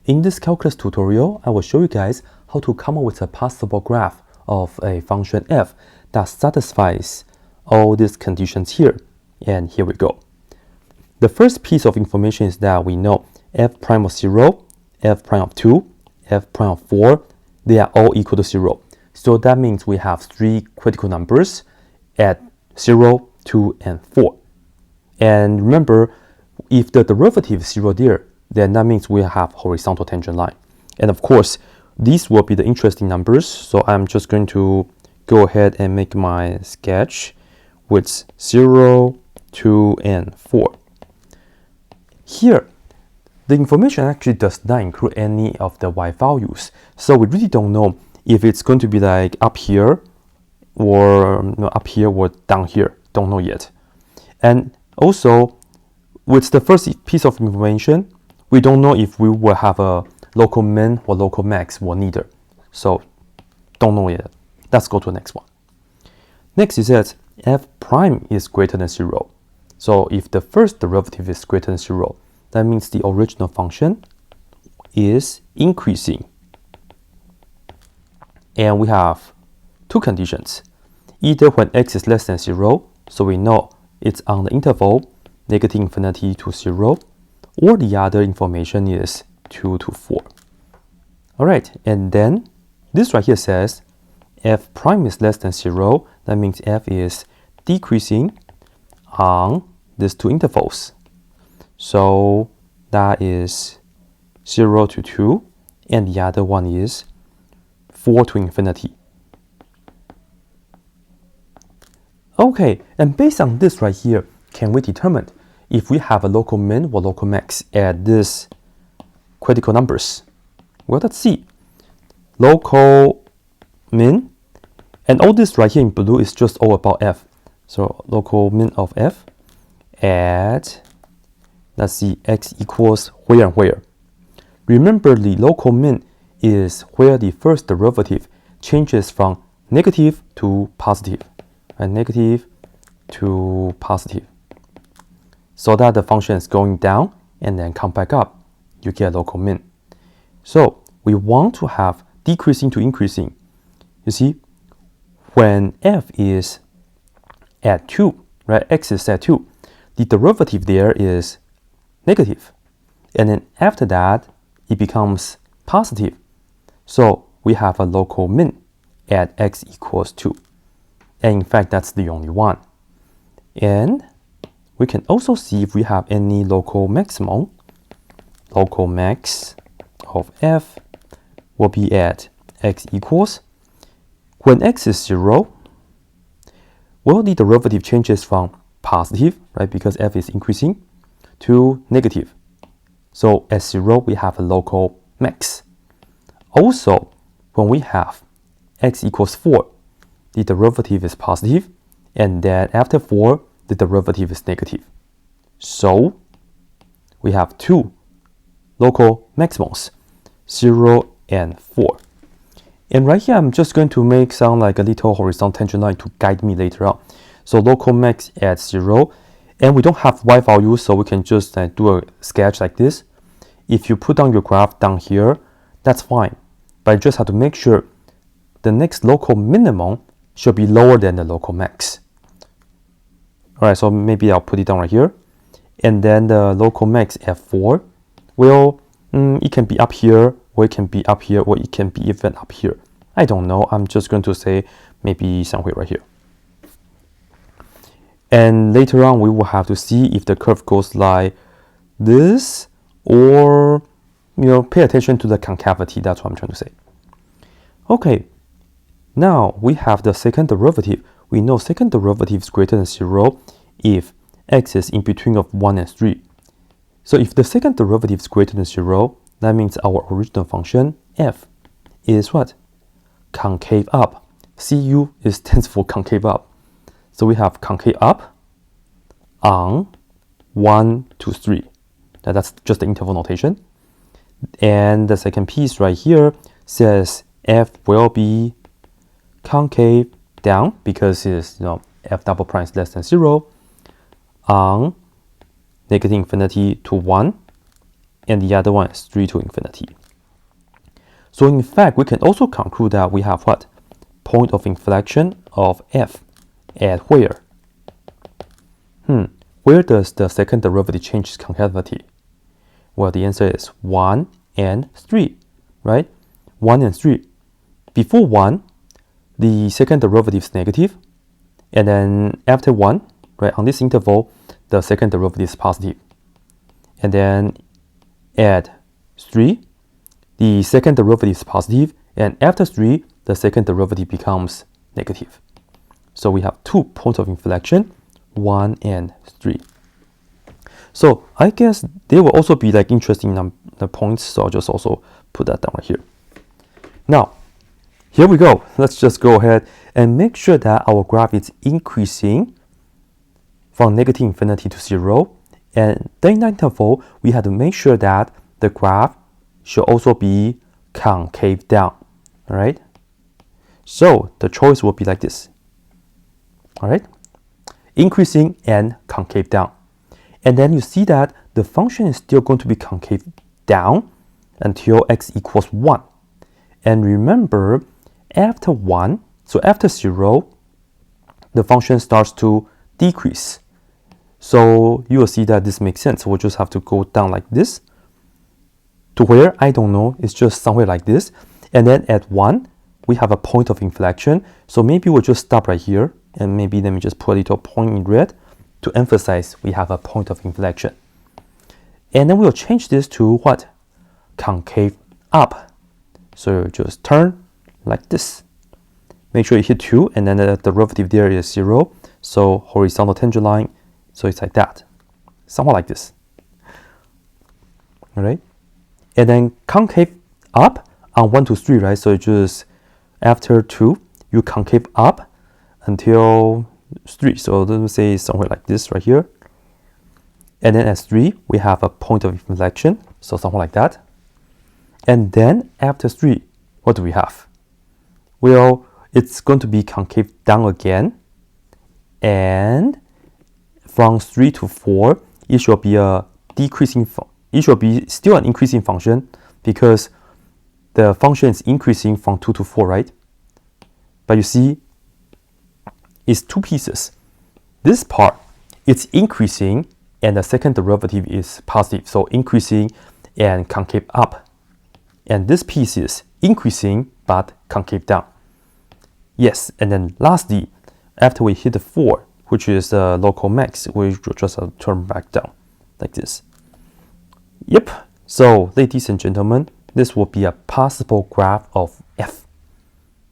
In this calculus tutorial, I will show you guys how to come up with a possible graph of a function f that satisfies all these conditions here. And here we go. The first piece of information is that we know f prime of 0, f prime of 2, f prime of 4, they are all equal to 0. So that means we have three critical numbers at 0, 2, and 4. And remember, if the derivative is 0 there, then that means we have horizontal tangent line. And of course, these will be the interesting numbers. So I'm just going to go ahead and make my sketch with 0, 2, and 4. Here, the information actually does not include any of the y values. So we really don't know if it's going to be like up here or up here or down here. Don't know yet. And also, with the first piece of information, we don't know if we will have a local min or local max or neither. So don't know yet. Let's go to the next one. Next is that f prime is greater than 0. So if the first derivative is greater than 0, that means the original function is increasing. And we have two conditions. Either when x is less than 0, so we know it's on the interval negative infinity to 0, or the other information is 2 to 4. All right, and then this right here says f prime is less than 0. That means f is decreasing on these two intervals. So that is 0 to 2, and the other one is 4 to infinity. Okay, and based on this right here, can we determine if we have a local min or local max at these critical numbers? Well, let's see. Local min, and all this right here in blue is just all about f. So local min of f at, let's see, x equals where and where. Remember, the local min is where the first derivative changes from negative to positive, and negative to positive, so that the function is going down and then come back up. You get local min. So we want to have decreasing to increasing. You see, when f is at 2, right, x is at 2, the derivative there is negative. And then after that, it becomes positive. So we have a local min at x equals 2. And in fact, that's the only one. And we can also see if we have any local maximum. Local max of f will be at x equals, when x is 0, well, the derivative changes from positive, right, because f is increasing, to negative. So at 0, we have a local max. Also, when we have x equals 4, the derivative is positive, and then after 4, the derivative is negative. So we have two local maximums, 0 and 4. And right here, I'm just going to make some like a little horizontal tangent line to guide me later on. So local max at 0, and we don't have y value, so we can just do a sketch like this. If you put down your graph down here, that's fine. But you just have to make sure the next local minimum should be lower than the local max. All right, so maybe I'll put it down right here. And then the local max at 4, well, it can be up here, or it can be up here, or it can be even up here. I don't know. I'm just going to say maybe somewhere right here. And later on, we will have to see if the curve goes like this, or, pay attention to the concavity. That's what I'm trying to say. Okay, now we have the second derivative. We know second derivative is greater than 0 if x is in between of 1 and 3. So if the second derivative is greater than 0, that means our original function f is what? Concave up. Cu stands for concave up. So we have concave up on 1 to 3. Now that's just the interval notation. And the second piece right here says f will be concave down, because it's f double prime is less than 0 on negative infinity to 1, and the other one is 3 to infinity. So in fact, we can also conclude that we have what? Point of inflection of f at where? Where does the second derivative change concavity? Well, the answer is 1 and 3, right? 1 and 3. Before 1, the second derivative is negative, and then after 1, right, on this interval, the second derivative is positive. And then at 3, the second derivative is positive, and after 3, the second derivative becomes negative. So we have 2 points of inflection, 1 and 3. So I guess there will also be like interesting points, so I'll just also put that down right here. Now, here we go. Let's just go ahead and make sure that our graph is increasing from negative infinity to 0. And during that interval, we have to make sure that the graph should also be concave down. All right. So the choice will be like this. All right. Increasing and concave down. And then you see that the function is still going to be concave down until x equals 1. And remember, after 1, so after 0, the function starts to decrease. So you will see that this makes sense. We'll just have to go down like this. To where? I don't know. It's just somewhere like this. And then at 1, we have a point of inflection. So maybe we'll just stop right here. And maybe let me just put a little point in red to emphasize we have a point of inflection. And then we'll change this to what? Concave up. So just turn like this. Make sure you hit 2, and then the derivative there is 0. So horizontal tangent line. So it's like that. Somewhat like this. All right. And then concave up on 1 to 3, right? So just after 2, you concave up until 3. So let's say somewhere like this right here. And then at 3, we have a point of inflection. So somewhere like that. And then after 3, what do we have? Well, it's going to be concave down again. And from 3 to 4, it should be a decreasing it should be still an increasing function because the function is increasing from 2 to 4, right? But you see, it's 2 pieces. This part, it's increasing and the second derivative is positive. So increasing and concave up. And this piece is increasing but concave down. Yes, and then lastly, after we hit the 4, which is the local max, we just turn back down like this. Yep, so ladies and gentlemen, this will be a possible graph of